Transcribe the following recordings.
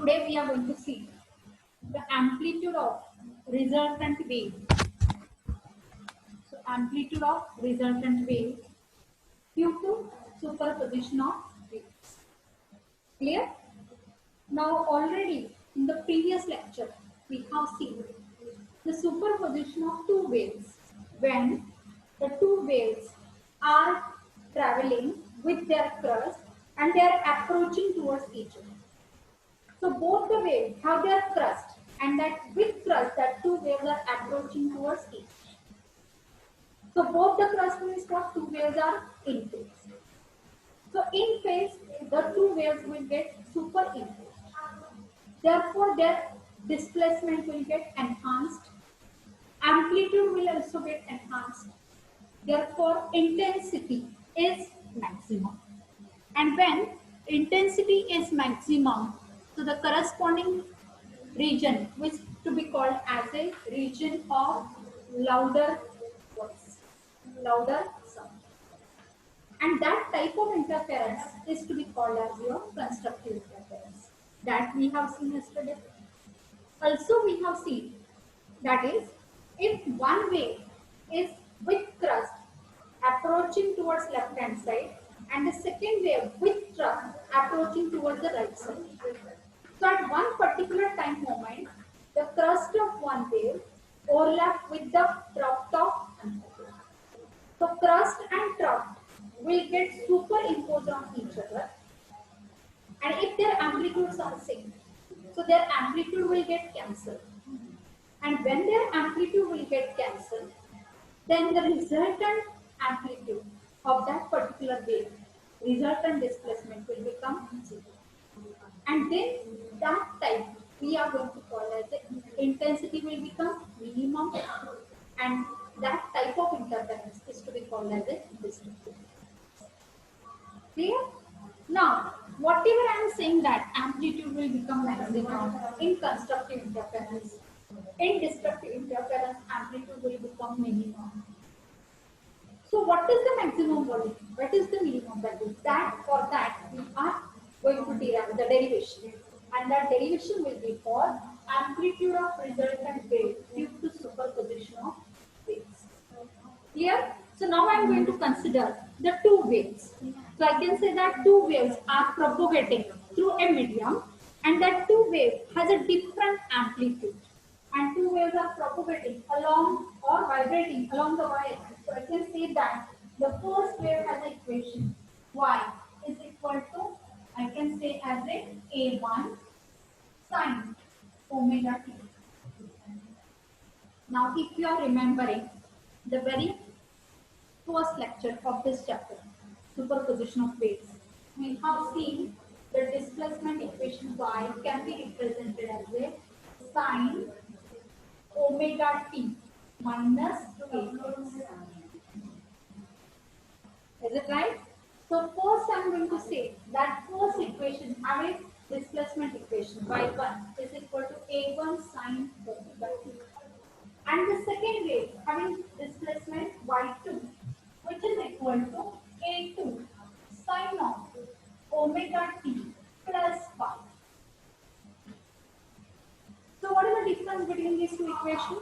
Today we are going to see the amplitude of resultant wave. So amplitude of resultant wave due to superposition of waves. Clear? Now already in the previous lecture we have seen the superposition of two waves when the two waves are traveling with their crust and they are approaching towards each other. So both the waves have their crust, and that with crust, that two waves are approaching towards each. So both the crust means what? Two waves are in phase. So in phase, the two waves will get superimposed. Therefore, their displacement will get enhanced. Amplitude will also get enhanced. Therefore, intensity is maximum. And when intensity is maximum, so the corresponding region which to be called as a region of louder voice, louder sound. And that type of interference is to be called as your constructive interference. That we have seen yesterday. Also we have seen that is if one wave is with crust approaching towards left hand side and the second wave with trough approaching towards the right side. So at one particular time moment, the crust of one wave overlap with the trough of another. So crust and trough will get superimposed on each other, and if their amplitudes are same, so their amplitude will get cancelled. And when their amplitude will get cancelled, then the resultant amplitude of that particular wave, resultant displacement will become 0. And then that type we are going to call as the intensity will become minimum, and that type of interference is to be called as a destructive. Clear? Now, whatever I am saying that amplitude will become maximum in constructive interference, in destructive interference amplitude will become minimum. So what is the maximum volume? What is the minimum value? That for that we are going to derive the derivation, and that derivation will be for amplitude of resultant wave due to superposition of waves. Clear? So now I am going to consider the two waves. So I can say that two waves are propagating through a medium, and that two waves has a different amplitude, and two waves are propagating along or vibrating along the y-axis. So I can say that the first wave has an equation y is equal to, I can say as a a1 sine omega t. Now if you are remembering the very first lecture of this chapter, superposition of waves, we have seen the displacement equation y can be represented as a sine omega t minus kx. Is it right? So first I am going to say that first equation having displacement equation y1 is equal to a1 sine omega t. And the second wave having displacement y2, which is equal to a2 sine of omega t plus phi. So what is the difference between these two equations?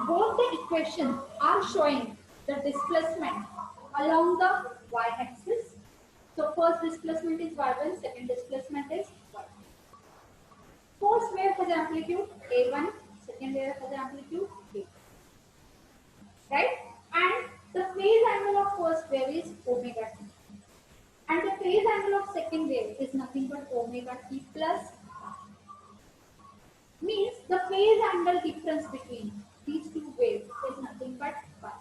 Both the equations are showing the displacement along the y-axis. So first displacement is y1, second displacement is y2. First wave has amplitude a1, second wave has amplitude a2. Right? And the phase angle of first wave is omega t. And the phase angle of second wave is nothing but omega t plus phi. Means the phase angle difference between these two waves is nothing but phi.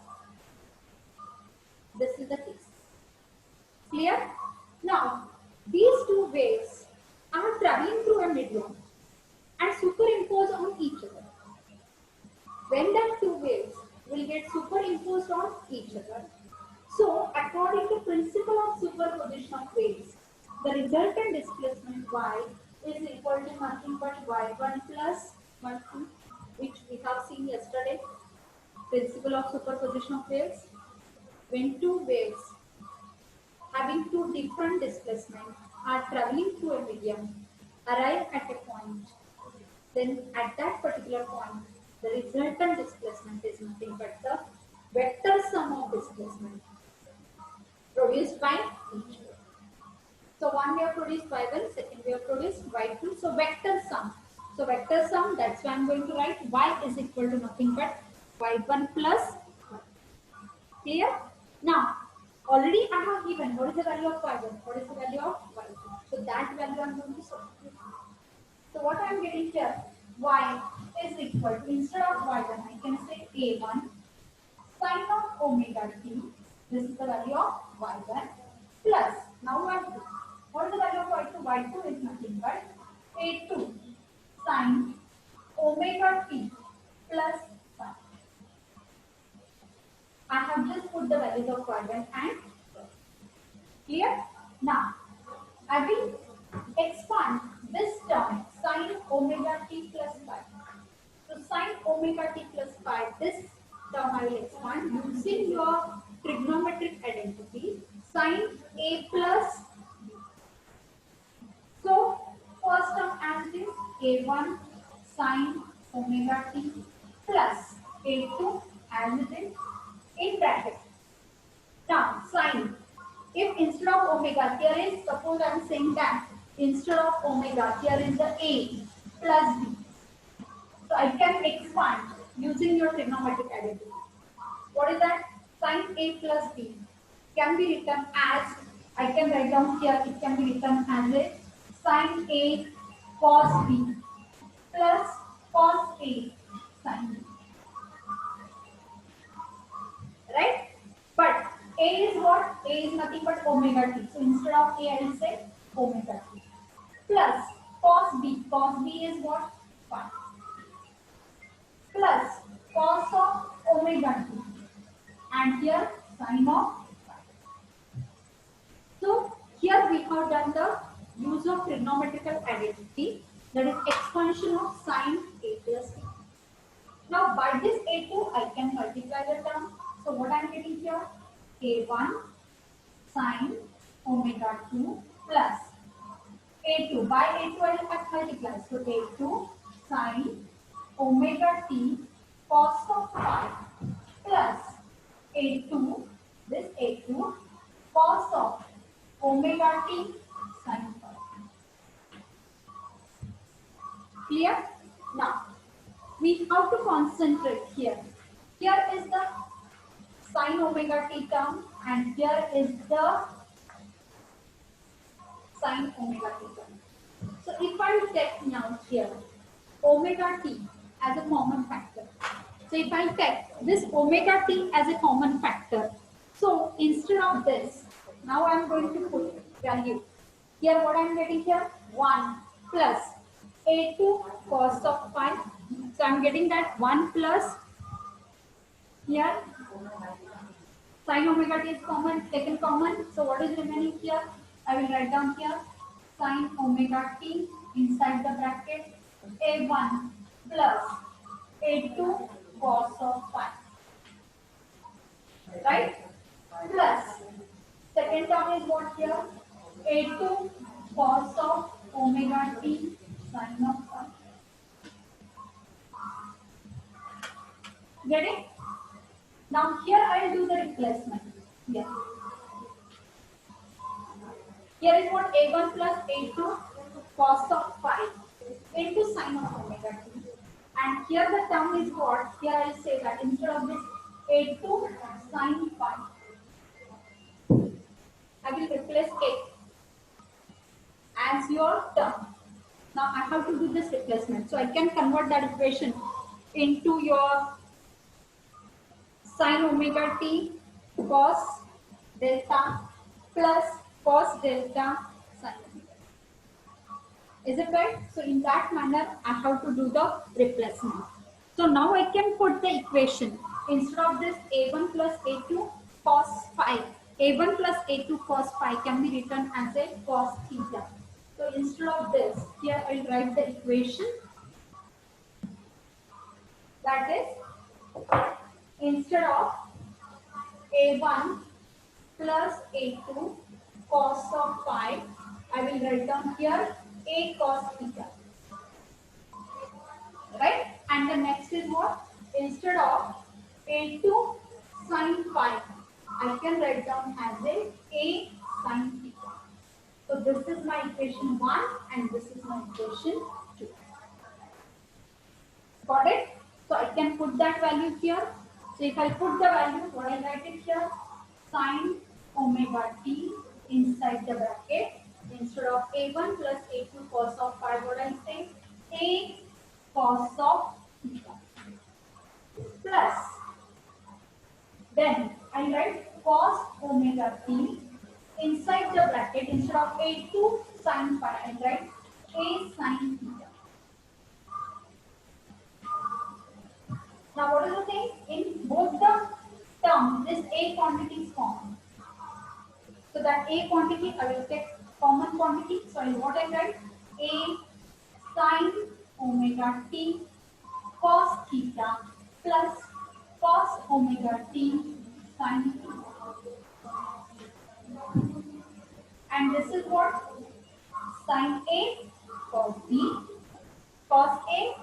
This is the case. Clear? Now, these two waves are traveling through a medium and superimpose on each other. When that two waves will get superimposed on each other, so according to principle of superposition of waves, the resultant displacement y is equal to nothing but y1 plus y2, which we have seen yesterday. Principle of superposition of waves. When two waves having two different displacements are traveling through a medium, arrive at a point, then at that particular point, the resultant displacement is nothing but the vector sum of displacement produced by each wave. So one we have produced y1, second we have produced y2. So vector sum. So vector sum, that's why I'm going to write y is equal to nothing but y1 plus y. Clear? Now, already I have given what is the value of y1, what is the value of y2. So that value I'm going to substitute. So what I'm getting here, y is equal to, instead of y1, I can say a1 sine of omega t. This is the value of y1 plus, now y2. What is the value of y2? Y2 is nothing but a2 sine omega t plus phi. I have just put the values of y1 and y2. Clear? Now, I will expand this term sine omega t plus phi. So sine omega t plus phi, this term I will expand using your trigonometric identity sine a plus b. So first term as it is a1 sine omega t plus a2 as it is in bracket. Now sine, if instead of omega here is, suppose I am saying that instead of omega here is the a plus b. So I can expand using your trigonometric identity. What is that? Sin A plus B can be written as, I can write down here, it can be written as a sin A cos B plus cos A sin B. Right? But A is what? A is nothing but omega t. So instead of A, I will say omega t. Plus cos B. Cos B is what? Phi. Plus cos of omega t. And here sin of phi. So here we have done the use of trigonometrical identity, that is expansion of sin A plus B. Now by this A2 I can multiply the term. So what I am getting here? A1 sin omega 2 plus A2. By A2 I will multiply. So A2 sin omega t cos of phi plus A2, this A2 cos of omega t sin phi. Clear? Now, we have to concentrate here. Here is the sin omega t term and here is the sin omega t term. So if I take now here omega t as a common factor. So if I take this omega t as a common factor, so instead of this, now I am going to put value. Here what I am getting here? 1 plus a2 cos of phi. So I am getting that 1 plus here sin omega t is common, taken common. So what is remaining here? I will write down here sin omega t inside the bracket a1 plus a2 cos of phi. Right? Plus second term is what here? A2 cos of omega t sin of phi. Get it? Now here I will do the replacement. Here. Here is what a1 plus a2 cos of phi into sin of omega t. And here the term is what? Here I will say that instead of this a2 sin phi, I will replace a as your term. Now I have to do this replacement. So I can convert that equation into your sin omega t cos delta plus cos delta sin omega. Is it right? So in that manner, I have to do the replacement. So now I can put the equation instead of this a1 plus a2 cos phi. A1 plus a2 cos phi can be written as a cos theta. So instead of this, here I will write the equation. That is, instead of a1 plus a2 cos of phi, I will write down here A cos theta, right? And the next is what? Instead of A2 sin phi, I can write down as A sin theta. So this is my equation 1 and this is my equation 2. Got it? So I can put that value here. So if I put the value, what I write it here? Sin omega t inside the bracket. Instead of A1 plus A2 cos of phi, what I say? A cos of theta. Plus, then I write cos omega t inside the bracket. Instead of A2 sin phi, I write A sin theta. Now what is the thing? In both the terms, this A quantity is common. So that A quantity, I will take common quantity. So what I write? A sin omega t cos theta plus cos omega t sin theta. And this is what? Sin A cos B cos A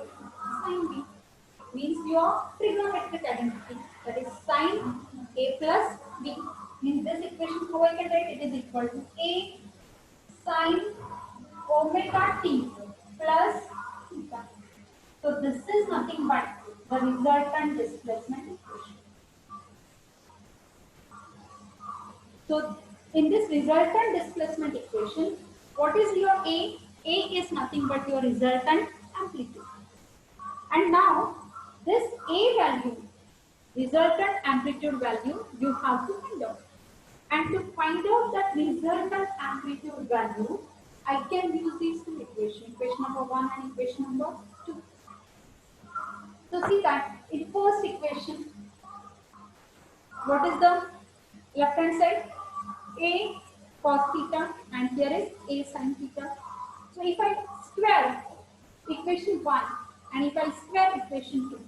sin B. Means your trigonometric identity, that is sin A plus B. Means this equation, how I can write it, is equal to A sin omega t plus theta. So this is nothing but the resultant displacement equation. So in this resultant displacement equation, what is your A? A is nothing but your resultant amplitude. And now this A value, resultant amplitude value, you have to find out. And to find out that resultant amplitude value, I can use these two equations, equation number 1 and equation number 2. So see that in first equation, what is the left hand side? A cos theta and here is A sin theta. So if I square equation 1 and if I square equation 2,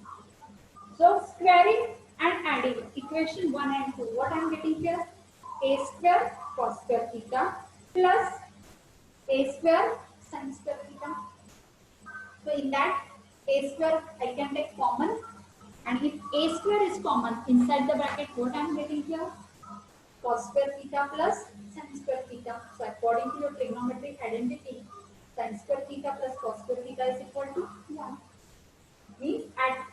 so squaring and adding equation 1 and 2, what I am getting here? A square cos square theta plus A square sin square theta. So in that A square I can take common, and if A square is common inside the bracket, what I am getting here? Cos square theta plus sin square theta. So according to your trigonometric identity, sin square theta plus cos square theta is equal to 1. Means at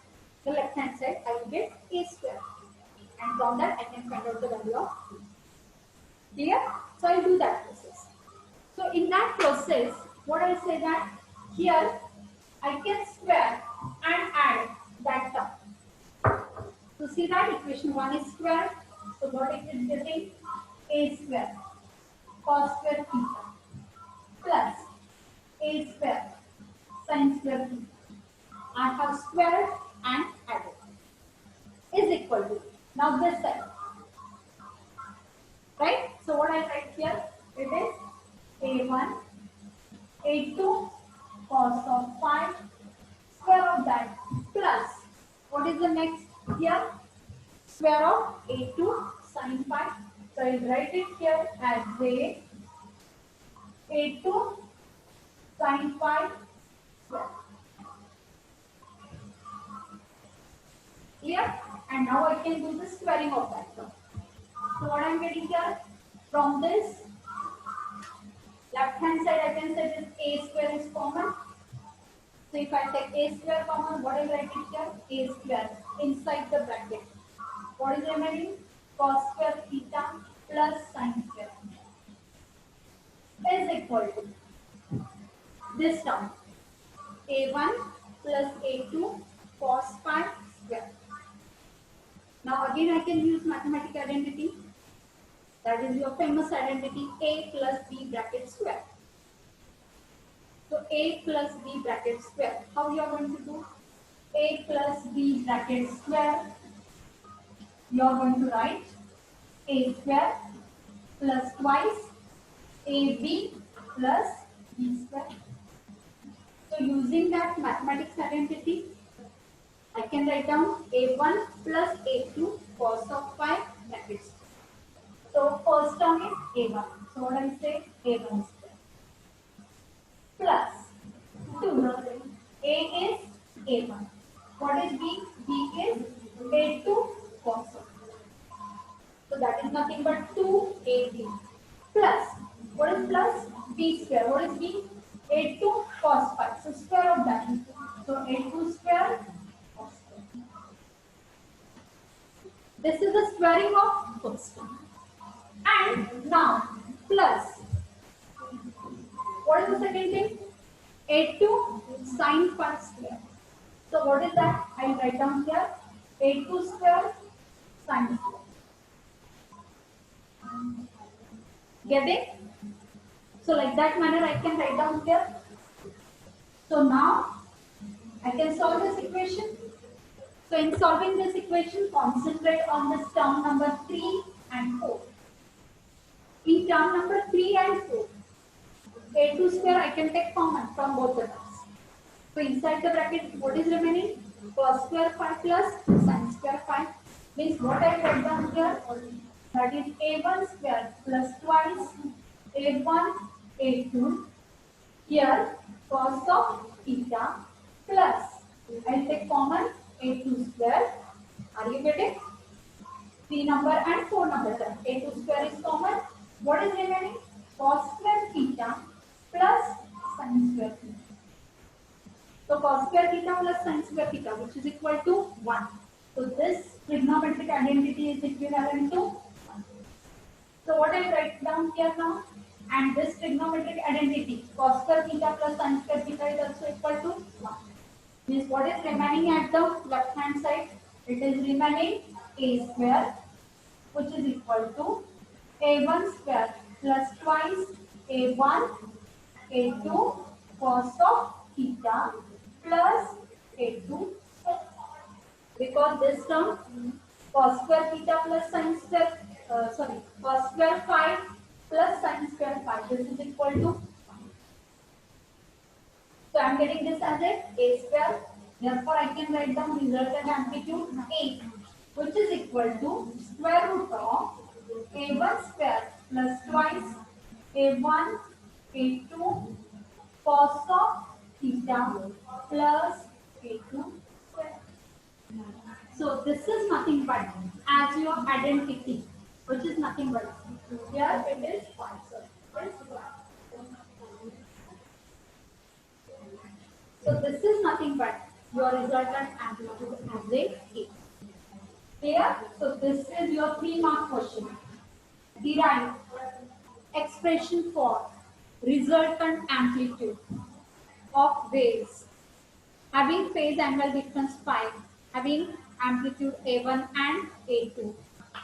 the left hand side I will get A square, and from that I can find out the value of B. Clear? So I will do that process. So in that process, what I say that here I can square and add that term. So see that equation 1 is square. So what it is getting? A square cos square theta plus A square sin square theta. I have squared and added is equal to, now this side, right? So what I write here, it is A1 A2 cos of phi square of that plus, what is the next here? Square of A2 sin phi. So I will write it here as A2 sin phi square. Clear? And now I can do the squaring of that term. So what I am getting here? From this left hand side I can say this A square is common. So if I take A square common, what I write it here? A square inside the bracket. What is remaining? Cos square theta plus sin square is equal to this term A1 plus A2 cos phi square. Now again I can use mathematical identity, that is your famous identity A plus B bracket square. So A plus B bracket square, how you are going to do? A plus B bracket square, you are going to write A square plus twice AB plus B square. So using that mathematics identity, I can write down A1 plus A2 cos of phi brackets. So first term is A1. So what I say? A1 square. plus 2. A is A1. What is B? B is A2 cos of. So that is nothing but 2AB plus, what is plus? B square. What is B? A2 cos phi. So square of that. So A2 square cos phi. This is the squaring of first term. And now plus, what is the second thing? A2 sin phi square. So what is that? I will write down here. A2 square sin square. Get it? So like that manner I can write down here. So now I can solve this equation. So in solving this equation, concentrate on this term number 3 and 4. In term number 3 and 4, A2 square I can take common from both the terms. So inside the bracket, what is remaining? Cos square phi plus sin square phi. Means what I write down here? That is A1 square plus twice A1 A2. Here cos of theta plus, I take common A2 square. Are you getting? 3 number and 4 number term. A2 square is common. What is remaining? Cos square theta plus sin square theta. So cos square theta plus sin square theta, which is equal to 1. So this trigonometric identity is equivalent to 1. So what I write down here now? And this trigonometric identity, cos square theta plus sin square theta is also equal to 1. Means what is remaining at the left hand side? It is remaining a square, which is equal to a1 square plus twice a1 a2 cos of theta plus a2 square. Because this term cos square theta plus sin square, cos square phi plus sin square phi, this is equal to 1. So I am getting this as a square. Therefore, I can write down resultant amplitude A, which is equal to square root of A1 square plus twice A1 A2 cos of theta plus A2 square. So this is nothing but as your identity, which is nothing but here it is answer. So this is nothing but your resultant amplitude as a K. Clear? So this is your 3-mark question. Derive expression for resultant amplitude of waves having phase angle difference phi, having amplitude A1 and A2.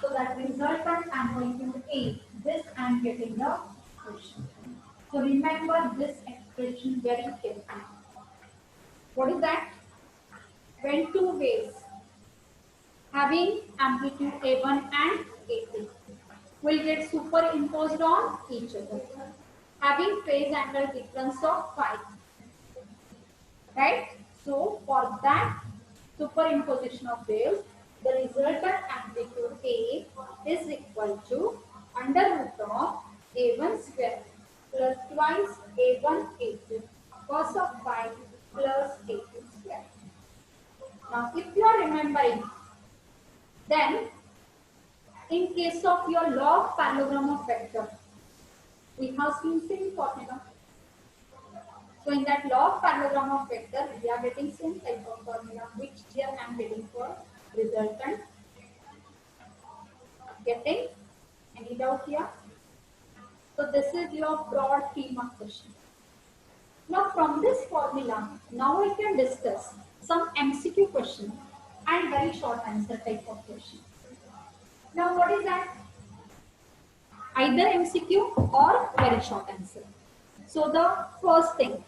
So that resultant amplitude A, this I am getting the question. So remember this expression very carefully. What is that? When two waves having amplitude A1 and A2 will get superimposed on each other, having phase angle difference of phi. Right? So for that superimposition of waves, the resultant amplitude A is equal to under root of A1 square plus twice A1 A2 cos of phi plus A2 square. Now if you are remembering, then in case of your log parallelogram of vector, we have seen same formula. So in that log parallelogram of vector, we are getting same type of formula, which here I am getting for resultant. Getting? Any doubt here? So this is your broad theme of question. Now from this formula, now I can discuss some MCQ question and very short answer type of question. Now what is that? Either MCQ or very short answer. So the first thing,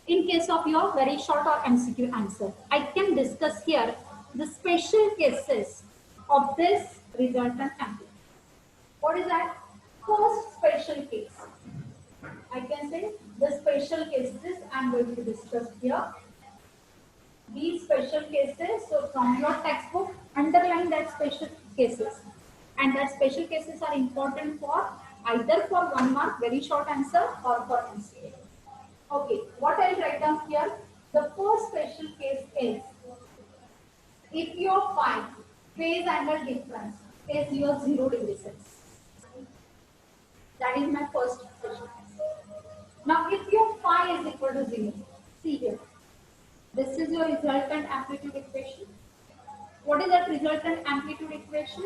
in case of your very short or MCQ answer, I can discuss here the special cases of this resultant amplitude. What is that? First special case. I can say the special cases I am going to discuss here. These special cases, so from your textbook, underline that special cases. And that special cases are important for either for 1 mark, very short answer, or for MCQ. Okay, what I'll write down here, the first special case is if your phi phase angle difference is your 0 degree Celsius. That is my first special case. Now if your phi is equal to 0, see here, this is your resultant amplitude equation. What is that resultant amplitude equation?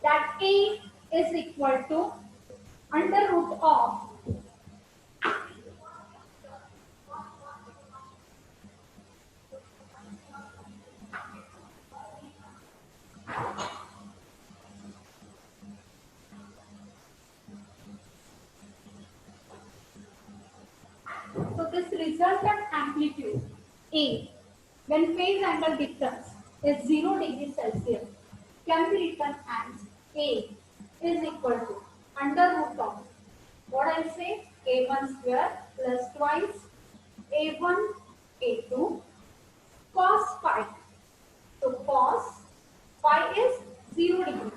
That A is equal to under root of so this resultant amplitude A when phase angle difference is 0 degree Celsius can be written as A is equal to under root of what I say A1 square plus twice A1 A2 cos phi. So cos phi is 0 degree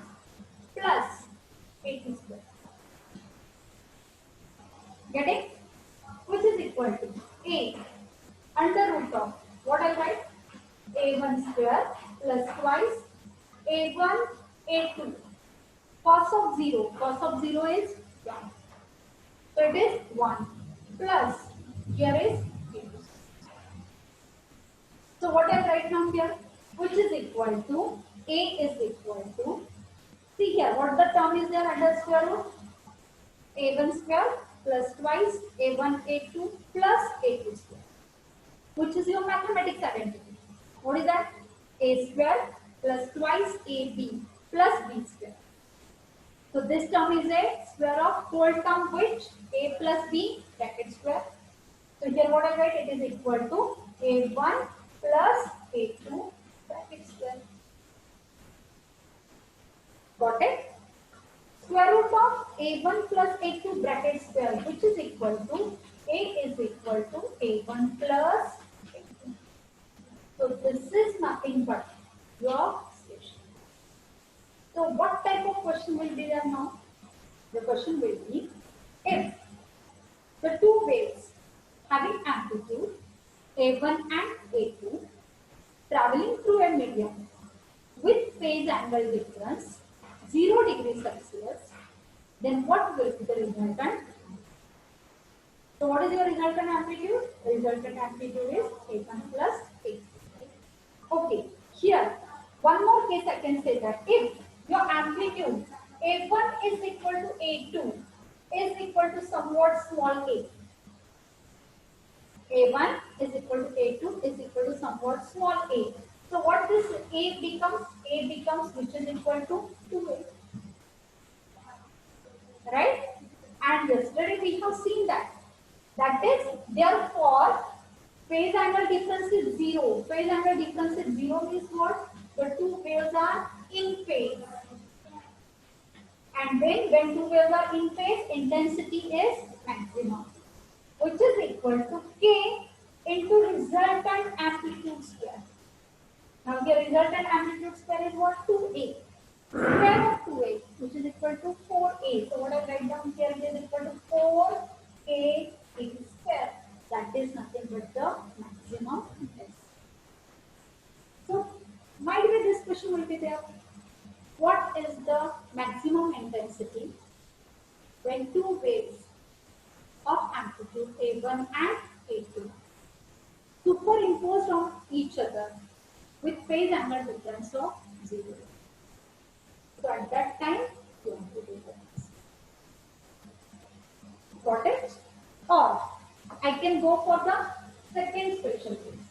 plus A2 square. Get it? Which is equal to A under root of what I write? A1 square plus twice A1 A2 cos of 0. Cos of 0 is 1. So it is 1 plus here is A2. So what I write now here? Which is equal to A is equal to, see here what the term is there under square root? A1 square plus twice A1 A2 plus A2 square. Which is your mathematics identity. What is that? A square plus twice AB plus B square. So this term is a square of whole term which A plus B bracket square. So here what I write, it is equal to A1 plus A2 bracket square. Got it? Square root of A1 plus A2 bracket square, which is equal to A is equal to A1 plus A2. So this is nothing but your station. So what type of question will be there now? The question will be if the two waves having amplitude A1 and A2 traveling through a medium with phase angle difference 0 degree Celsius, then what will be the resultant? So what is your resultant amplitude? Resultant amplitude is A1 plus A2. Okay, here one more case I can say that if your amplitude A1 is equal to A2 is equal to somewhat small a. A1 is equal to A2 is equal to somewhat small a. So what this A becomes? A becomes which is equal to 2a. Right? And yesterday we have seen that. That is, therefore, phase angle difference is 0. Phase angle difference is 0 means what? The two waves are in phase. And when two waves are in phase, intensity is maximum, which is equal to K into resultant amplitude square. Now the resultant amplitude square is what? 2a. Square of 2a, which is equal to 4a. So what I write down here is equal to 4a square. That is nothing but the maximum intensity. So might be this question will be there. What is the maximum intensity when two waves of amplitude A1 and A2 superimposed on each other with phase angle difference of 0? So at that time, you have to do this. Got it? Or I can go for the second special case.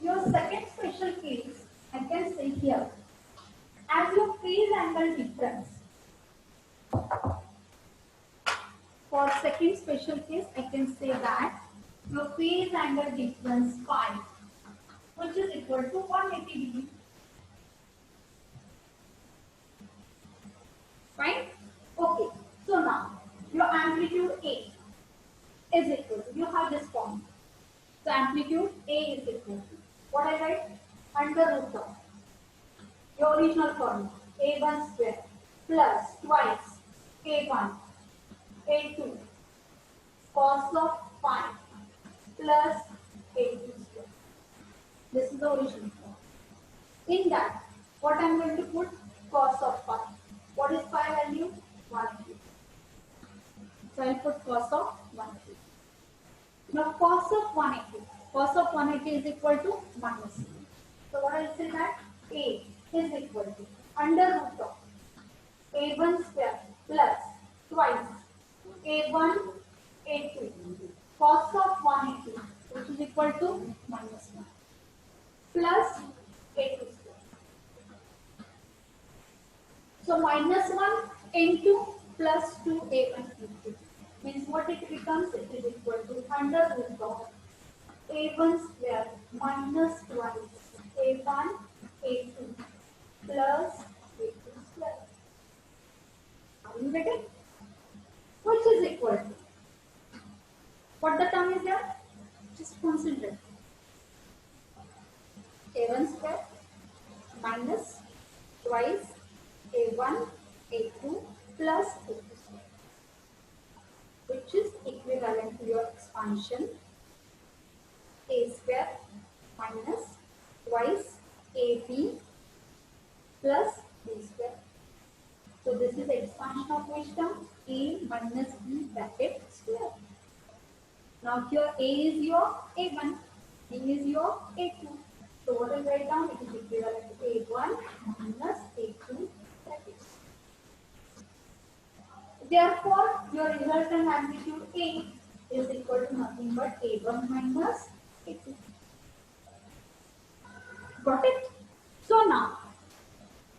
Your second special case, I can say here, as your phase angle difference. For second special case, I can say that your phase angle difference phi, which is equal to 180 degree. Fine? Okay. So now, your amplitude A is equal to, you have this form. So amplitude A is equal to, what I write? Under root of your original formula, A1 square plus twice A1, A2, cos of phi plus A2 square. This is the original form. In that, what I am going to put? Cos of phi. What is phi value? 180. So I will put cos of 180. Now cos of 180. Cos of 180 is equal to minus. So what I will say that A is equal to under root of A1 square plus twice A1 A2 cos of 180, which is equal to minus 1 plus A2 square. So minus 1 into plus 2A1 into means what it becomes? It is equal to under root of A1 square minus twice A1 A2 plus A2 square. Are you getting? Which is equal to what the term is here? Just concentrate. A1 square minus twice A1 A2 plus A2 square, which is equivalent to your expansion A square minus twice AB plus B square. So this is expansion of which term? A minus B bracket square. Now here A is your A1, B is your A2. So what I write down? It is equivalent to A1 minus A2 brackets. Therefore, your resultant amplitude A is equal to nothing but A1 minus A2. Got it? So now,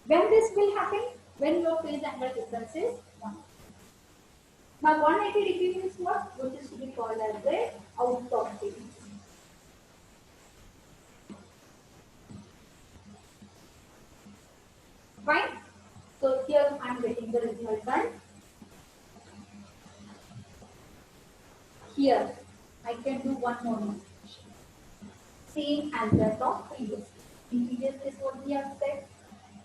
when this will happen? When your phase angle difference is 1. Now 180 degree means what? Which is to be called as the out of phase. Fine. So here I am getting the resultant. Here I can do one more manipulation. Same as that of previous. In previous case what we have said,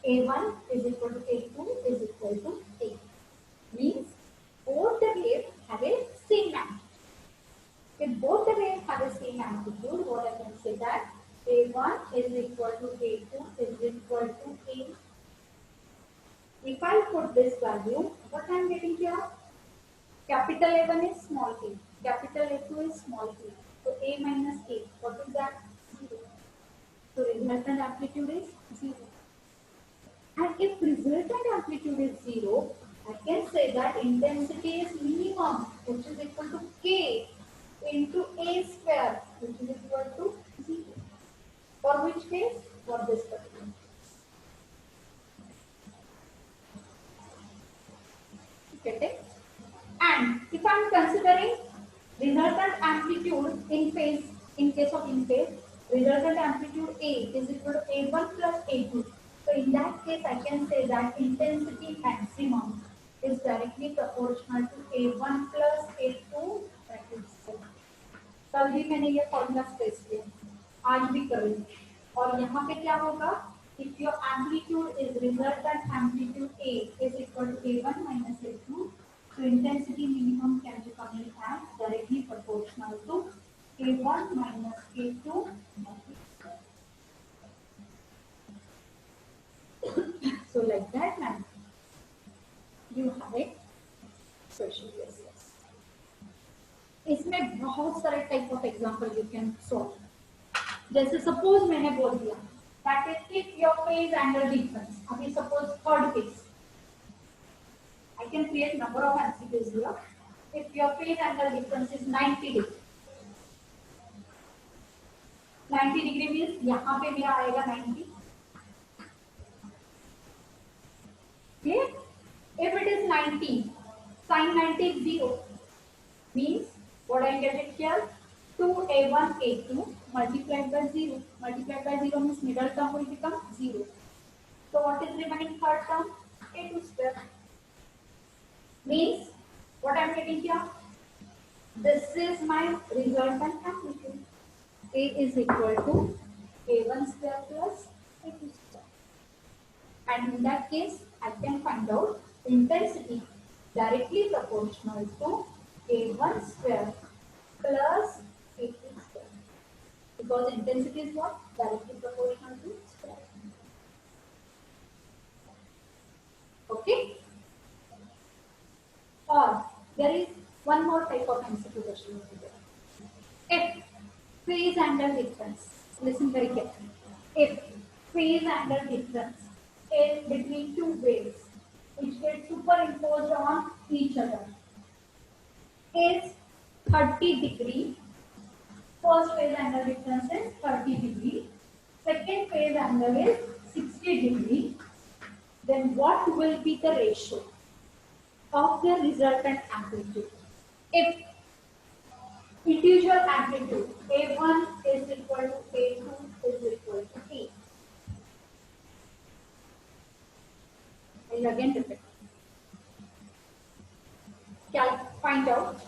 A1 is equal to A2 is equal to A. Means both the waves have a same amplitude. If both the waves have a same amplitude, what I can say that A1 is equal to A2 is equal to A. If I put this value, what I am getting here? Capital A1 is small a, capital A2 is small a. So A minus A, what is that? 0. So resultant amplitude is 0. And if resultant amplitude is 0, I can say that intensity is minimum, which is equal to K into A square, which is equal to 0. For which case? For this particular case. Get it? And if I am considering resultant amplitude in phase, in case of in phase, resultant amplitude A is equal to A1 plus A2. So in that case, I can say that intensity maximum is directly proportional to A1 plus A2 brackets. कल भी मैंने ये formula stress किया, आज भी करूँगी. और यहाँ पे क्या होगा? If your amplitude is resultant amplitude A is equal to A1 minus A2, so intensity minimum can be coming as directly proportional to A1 minus A2. So like that, man, you have a question. Yes. इसमें बहुत सारे type of example you can solve. जैसे suppose मैंने बोल दिया that is if your phase angle difference, अभी suppose third case, I can create number of MCQs here. If your phase angle difference is 90 degree, 90 degree means यहाँ पे मेरा आएगा 90. Clear? If it is 90, sin 90 is 0. Means what I get it here? 2A1 A2 multiplied by 0. Multiplied by 0 means middle term will become 0. So what is remaining third term? A2 square. Means what I am getting here? This is my resultant amplitude. A is equal to A1 square plus A2 square. And in that case, I can find out intensity directly proportional to A1 square plus A2 square. Because intensity is what? Directly proportional to square. Okay? Or there is one more type of MCQ question over there. If phase angle difference, listen very carefully. If phase angle difference is between two waves which get superimposed on each other is 30 degree, first phase angle difference is 30 degree, second phase angle is 60 degree, then what will be the ratio of the resultant amplitude? If individual amplitude A1 is equal to A2 is equal to A. I will again repeat. Find out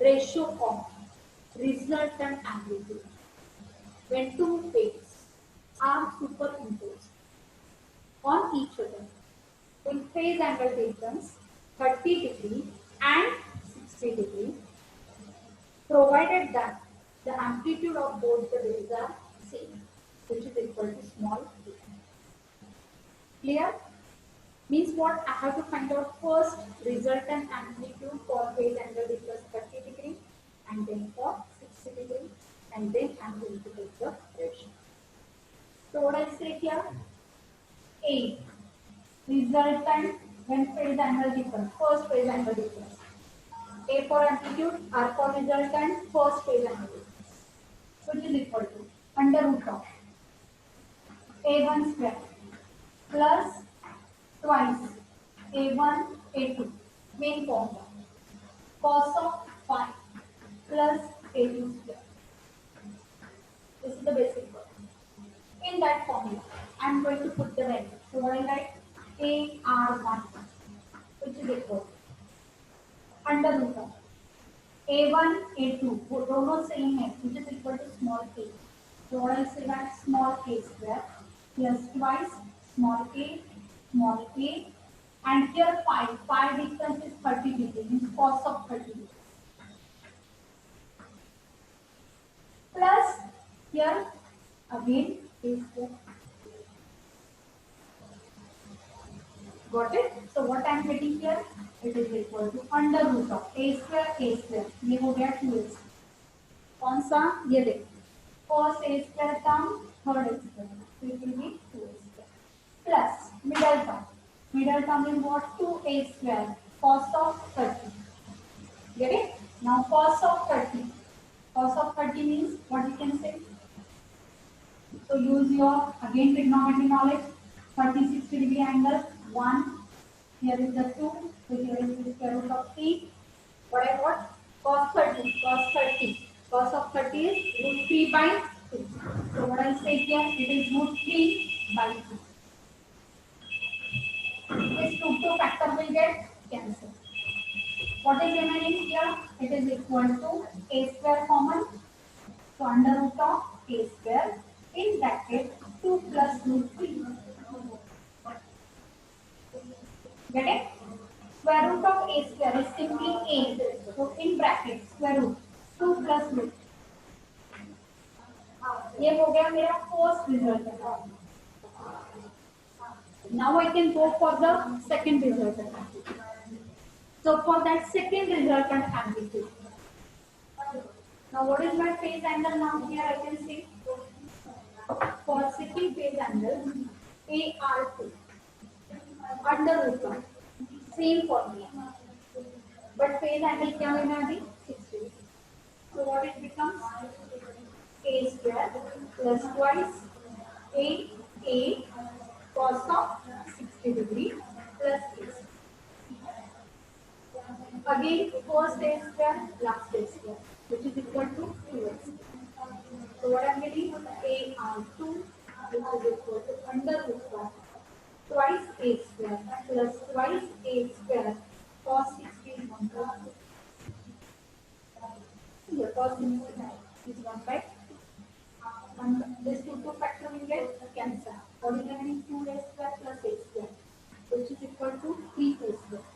ratio of resultant amplitude when two phases are superimposed on each other with phase angle difference 30 degree and 60 degree, provided that the amplitude of both the waves are same, which is equal to small a. Clear? Means what? I have to find out first resultant amplitude for phase angle difference 30 degree and then for 60 degree and then I'm going to take the ratio. So what I say here? A resultant when phase angle difference, first phase angle difference. A for amplitude, R for resultant, first phase angle difference, which is equal to under root of A1 square plus twice A1 A2 main formula cos of phi plus A2 square. This is the basic formula. In that formula, I am going to put the value. So what I write? AR1, which is equal to under root of A1 A2 वो दोनों same है, which is equal to small a. So what I say that small a square plus twice small a, and here phi difference is 30 degree, means cos of 30 degree. Plus here again a square. Got it? So what I am getting here? It is equal to under root of a square. ये हो गया 2a. कौन सा? ये देखो. Cos a square term, third a square. So it will be 2a square. Plus middle term. Middle term is what? 2a square. Cos of 30. Get it? Now cos of 30. Cos of 30 means what you can say? So use your again trigonometry knowledge. 30-60 degree angle. 1. Here is the 2. So here is the square root of 3. What I got? Cos 30. Cos 30. Cos of 30 is root 3 by 2. So what I say here? It is root 3 by 2. This 2 factor will get cancelled. What is remaining here? It is equal to a square common. So under root of a square in bracket 2 plus root 3. Get it? Square root of a square is simply a. So in bracket square root 2 plus root. ये हो गया मेरा first result. Now I can go for the second resultant amplitude. So for that second resultant amplitude. Now what is my phase angle now? Here I can see for second phase angle AR2 under root of same formula. But phase angle क्या लेना अभी 60. So what it becomes? A square plus twice a cos of 60 degree plus a. Again first a square last a square, which is equal to 2x. So what I am getting? AR2 which is equal to under root of twice a square plus twice a square cos 60 is 1 by 2. Here cos 60 is 1 by 2. This 2 factor will get cancelled. What is remaining? 2a square plus a square, which is equal to 3a square.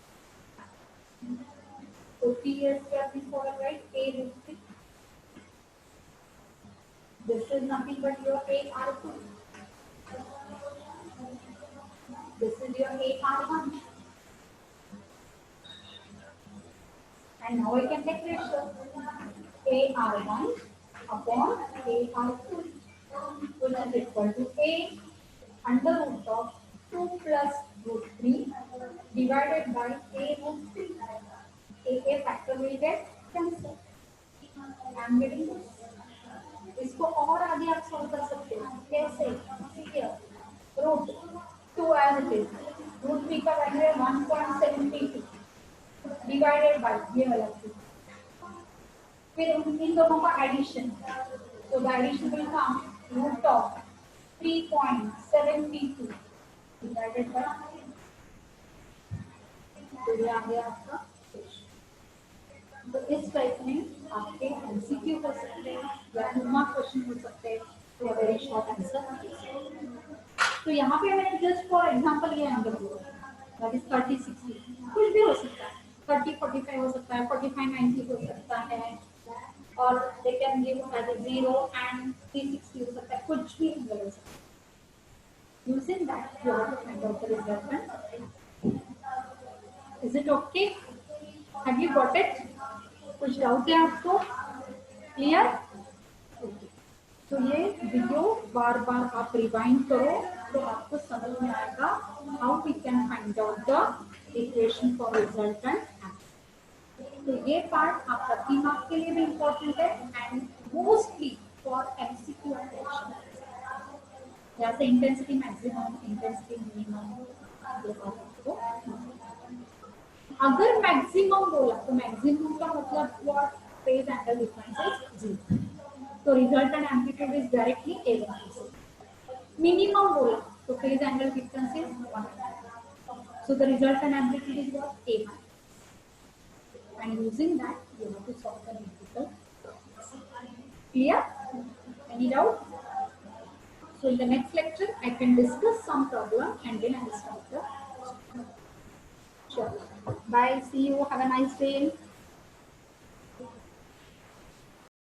So 3a square before I write a root 3 This is nothing but your AR2. This is your AR1. And now I can take ratio. AR1 upon AR2, which is equal to A under root of 2 plus root 3 divided by A root 3. A factor will get cancelled. I am getting this. इसको और आगे आप solve कर सकते हो कैसे here root 2 as it is root 3 का value है 1.72 डिवाइडेड बाय ये वाला फिर इन दोनों का एडिशन तो the addition will come root of 3.72 divided by तो ये आ गया आपका तो इस टाइप में आपके एमसीक्यू हो सकते हैं या नुमा क्वेश्चन हो सकते हैं या वेरी शॉर्ट आंसर। तो यहाँ पे मैंने जस्ट फॉर एग्जांपल ये एंगल लिया दैट इज 30 60 कुछ भी हो सकता है 30 45 हो सकता है 45 90 हो सकता है और they can give as a 0 and 360 हो सकता है कुछ भी एंगल हो सकता है using that you have to find out the resultant. Is it okay? Have you got it? कुछ डाउट है आपको? क्लियर? तो ये वीडियो बार बार आप रिवाइंड करो तो आपको समझ में आएगा how we can find out the equation for resultant. तो ये पार्ट आपका 3 मार्क्स के लिए भी इम्पोर्टेंट है and mostly for MCQ question जैसे इंटेंसिटी मैक्सिमम इंटेंसिटी मिनिमम। अगर मैक्सिमम बोला तो मैक्सिमम का मतलब what phase angle difference is 0 तो resultant amplitude is directly A1। Minimum बोला तो phase angle difference is 1 so the resultant amplitude is what A1 and using that you have to solve the numerical problems. Clear? Any doubt? So in the next lecture I can discuss some problem and then I will start the sure. Bye. See you. Have a nice day.